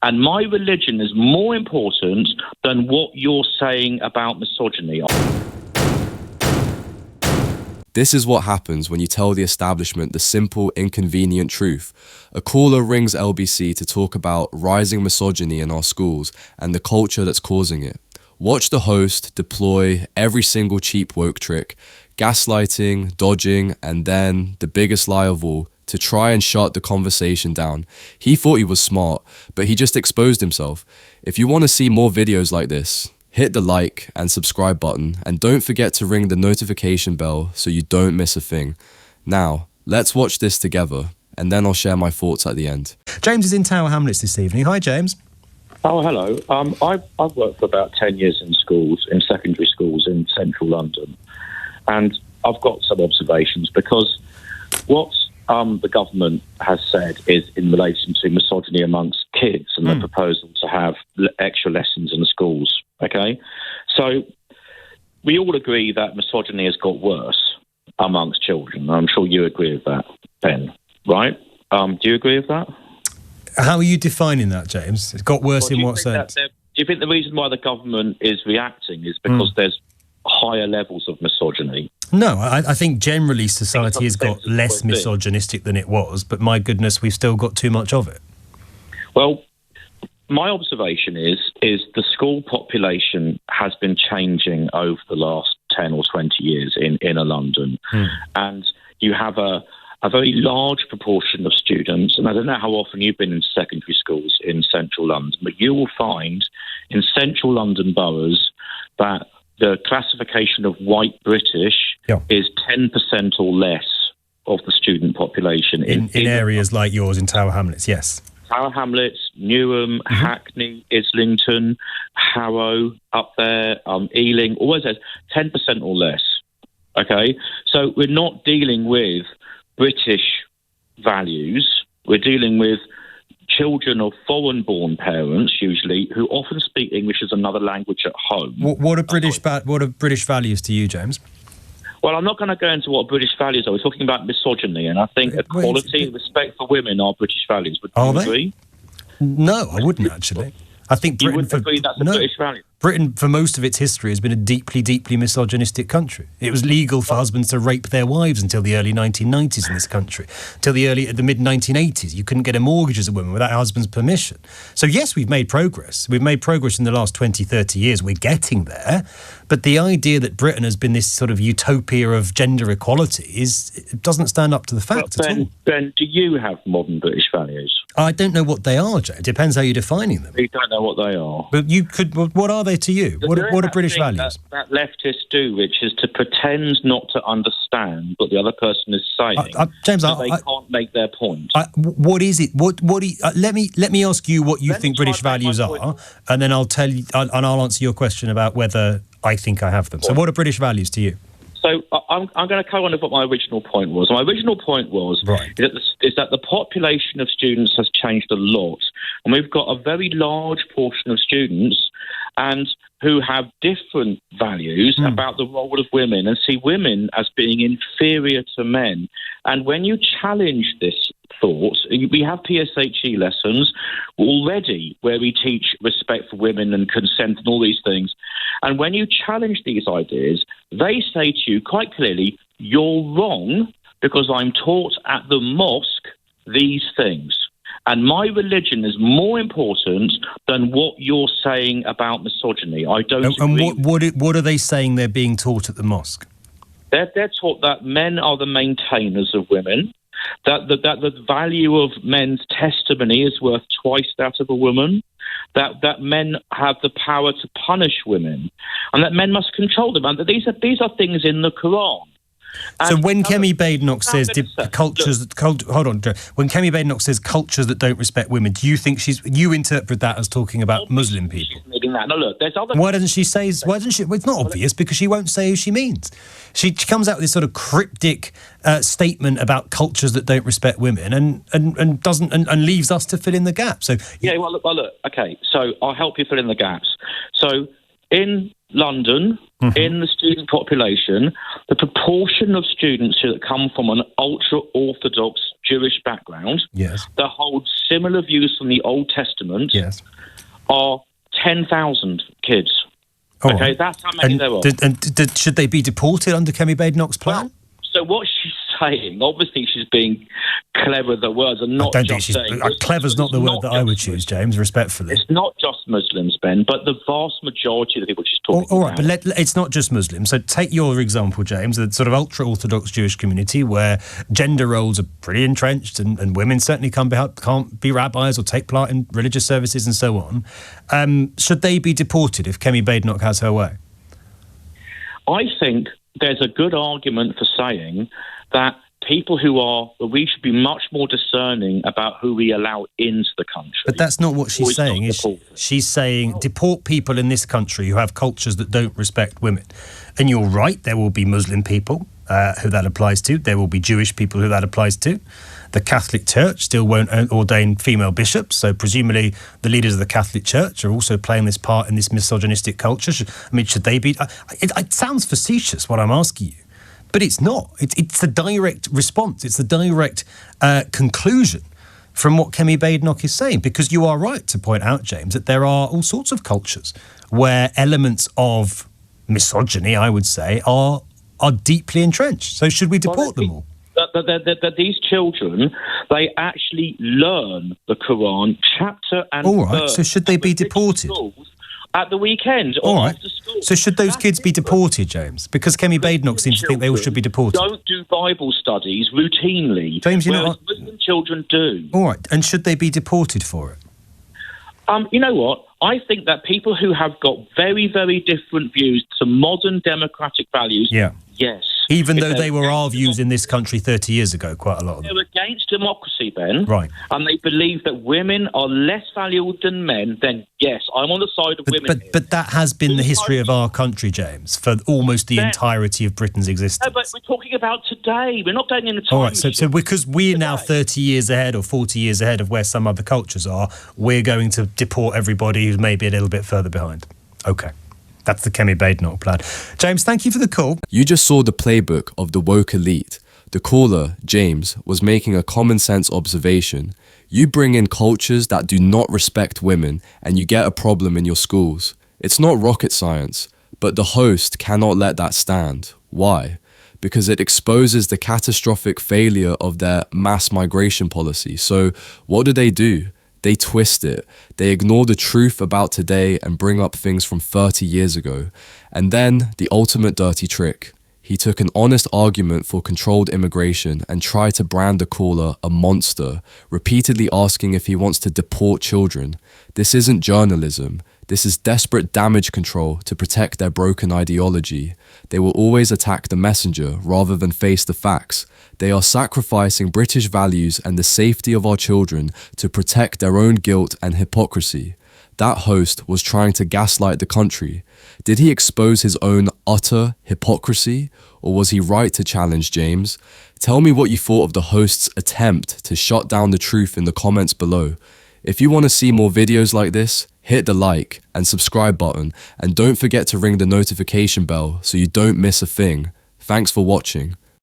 And my religion is more important than what you're saying about misogyny. This is what happens when you tell the establishment the simple, inconvenient truth. A caller rings LBC to talk about rising misogyny in our schools and the culture that's causing it. Watch the host deploy every single cheap woke trick, gaslighting, dodging, and then, the biggest lie of all, to try and shut the conversation down. He thought he was smart, but he just exposed himself. If you want to see more videos like this, hit the like and subscribe button, and don't forget to ring the notification bell so you don't miss a thing. Now, let's watch this together, and then I'll share my thoughts at the end. James is in Tower Hamlets this evening. Hi, James. Oh, hello. I've worked for about 10 years in schools, in secondary schools in central London, and I've got some observations because what the government has said is in relation to misogyny amongst kids and the proposal to have extra lessons in the schools. Okay, so we all agree that misogyny has got worse amongst children. I'm sure you agree with that, Ben, right? Do you agree with that? How are you defining that, James? It's got worse in what sense? Do you think the reason why the government is reacting is because there's higher levels of misogyny? No, I think generally society has got less misogynistic than it was, but my goodness, we've still got too much of it. Well, my observation is the school population has been changing over the last 10 or 20 years in inner London. And you have a very large proportion of students, and I don't know how often you've been in secondary schools in central London, but you will find in central London boroughs that the classification of white British is 10% or less of the student population. In areas like yours in Tower Hamlets, yes. Tower Hamlets, Newham, Hackney, Islington, Harrow, up there, Ealing, always has 10% or less. Okay? So we're not dealing with British values. We're dealing with children of foreign-born parents, usually, who often speak English as another language at home. What are British values to you, James? Well, I'm not going to go into what British values are. We're talking about misogyny, and I think equality and respect for women are British values. Would you agree? No, I wouldn't, actually. I think Britain... You wouldn't agree that's a British value? Britain, for most of its history, has been a deeply, deeply misogynistic country. It was legal for husbands to rape their wives until the early 1990s in this country. Till the mid-1980s. You couldn't get a mortgage as a woman without a husband's permission. So, yes, we've made progress. We've made progress in the last 20, 30 years. We're getting there. But the idea that Britain has been this sort of utopia of gender equality it doesn't stand up to the fact at all. Ben, do you have modern British values? I don't know what they are, Jay. It depends how you're defining them. You don't know what they are. But you could. What are they to you? What are British values? That leftists do, which is to pretend not to understand what the other person is saying, James, so they can't make their point. What is it? Let me ask you what you think British values are, and then I'll tell you, and I'll answer your question about whether I think I have them. So, what are British values to you? So I'm going to carry on with what my original point was. My original point was is that the population of students has changed a lot, and we've got a very large portion of students and who have different values about the role of women and see women as being inferior to men. And when you challenge this thought, we have PSHE lessons already where we teach respect for women and consent and all these things. And when you challenge these ideas, they say to you quite clearly, you're wrong because I'm taught at the mosque these things. And my religion is more important than what you're saying about misogyny. I don't agree. And what are they saying they're being taught at the mosque? They're taught that men are the maintainers of women, that the value of men's testimony is worth twice that of a woman, that men have the power to punish women, and that men must control them, and that these are things in the Quran. So when Kemi Badenoch says when Kemi Badenoch says cultures that don't respect women, do you think you interpret that as talking about Muslim people? No, look, there's other. Why doesn't she say? Why doesn't she? Well, it's not obvious because she won't say who she means. She comes out with this sort of cryptic statement about cultures that don't respect women, and doesn't and leaves us to fill in the gap. So look. Okay, so I'll help you fill in the gaps. So in London, in the student population, the proportion of students that come from an ultra-Orthodox Jewish background that hold similar views from the Old Testament are 10,000 kids. Okay, that's how many there are. And should they be deported under Kemi Badenoch's plan? So what she's saying, obviously she's being clever with the words and not just saying... Clever's not the word that I would choose, James, respectfully. It's not just Muslims, Ben, but the vast majority of the people she's talking all right, about. But it's not just Muslims. So take your example, James, the sort of ultra-Orthodox Jewish community where gender roles are pretty entrenched and women certainly can't be rabbis or take part in religious services and so on. Should they be deported if Kemi Badenoch has her way? I think there's a good argument for saying that we should be much more discerning about who we allow into the country. But that's not what she's saying, is she? She's saying deport people in this country who have cultures that don't respect women. And you're right, there will be Muslim people who that applies to. There will be Jewish people who that applies to. The Catholic Church still won't ordain female bishops, so presumably the leaders of the Catholic Church are also playing this part in this misogynistic culture. Should they be... It sounds facetious, what I'm asking you, but it's not. It's the direct response. It's the direct conclusion from what Kemi Badenoch is saying, because you are right to point out, James, that there are all sorts of cultures where elements of misogyny, I would say, are deeply entrenched. So should we deport them all? That these children, they actually learn the Quran chapter and verse. All right, so should they be deported? At the weekend or after school. So should those kids be deported, James? Because Kemi Badenoch seems to think they all should be deported. Don't do Bible studies routinely, James, whereas Muslim children do. All right, and should they be deported for it? You know what? I think that people who have got very, very different views to modern democratic values, yes. Even though they were our views in this country 30 years ago, quite a lot of them. They're against democracy, Ben. Right. And they believe that women are less valuable than men, then yes, I'm on the side of women. But that has been the history of our country, James, for almost the entirety of Britain's existence. No, but we're talking about today. We're not going in the time. All right, so because we're now 30 years ahead or 40 years ahead of where some other cultures are, we're going to deport everybody who's maybe a little bit further behind. Okay. That's the Kemi Badenoch plan. James, thank you for the call. You just saw the playbook of the woke elite. The caller, James, was making a common sense observation. You bring in cultures that do not respect women and you get a problem in your schools. It's not rocket science, but the host cannot let that stand. Why? Because it exposes the catastrophic failure of their mass migration policy. So what do? They twist it. They ignore the truth about today and bring up things from 30 years ago. And then the ultimate dirty trick. He took an honest argument for controlled immigration and tried to brand the caller a monster, repeatedly asking if he wants to deport children. This isn't journalism. This is desperate damage control to protect their broken ideology. They will always attack the messenger rather than face the facts. They are sacrificing British values and the safety of our children to protect their own guilt and hypocrisy. That host was trying to gaslight the country. Did he expose his own utter hypocrisy, or was he right to challenge James? Tell me what you thought of the host's attempt to shut down the truth in the comments below. If you want to see more videos like this, hit the like and subscribe button, and don't forget to ring the notification bell so you don't miss a thing. Thanks for watching.